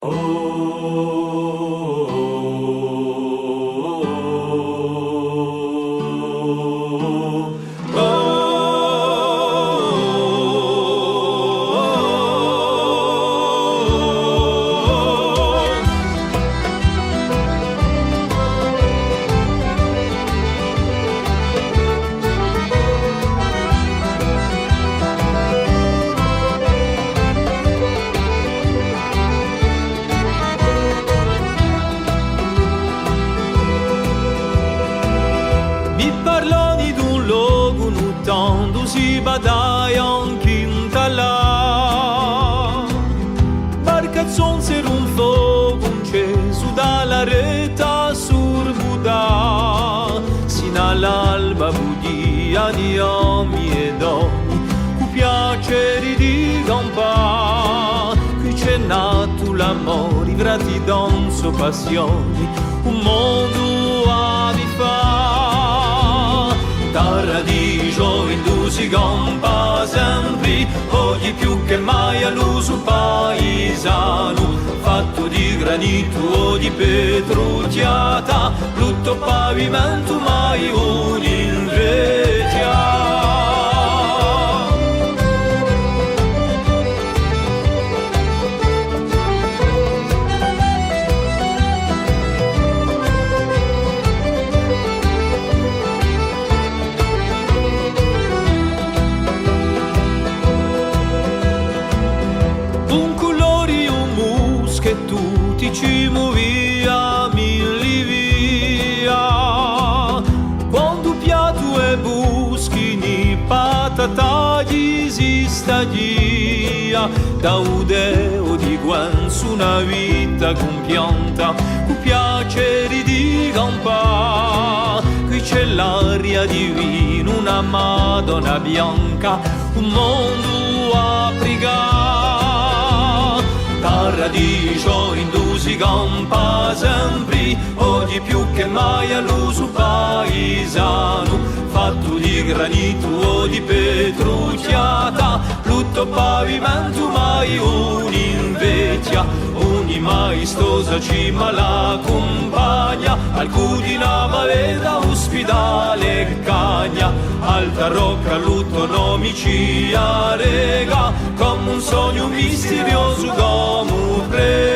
Mi parloni d'un luogo nuttando si badaia anche in talà. Barcazzon ser un fuoco acceso dalla retta surbuda. Sino all'alba budia di uomini e donne, cu piaceri di campà. Qui c'è nato l'amore, vrati danzo passioni, un mondo a di fa. Paradiso in due si campa sempre, oggi più che mai all'uso paesano, fatto di granito o di petrutiata, brutto pavimento mai un'invedia. Che tutti ci muovia mille via, quando piatto e buschini patatagli si stagia, da udeo di guanzo una vita compianta, cu piaceri di campa. Qui c'è l'aria divina, una Madonna bianca, un mondo a pregare. Paradiso in due si campa sempre, oggi più che mai all'uso paesano, fatto di granito o di petrutiata, brutto pavimento mai un'invedia, ogni maestosa cima la compagna, alcudina valeda ospedale e cagna, alta rocca l'autonomici rega, come un sogno misterioso come un pre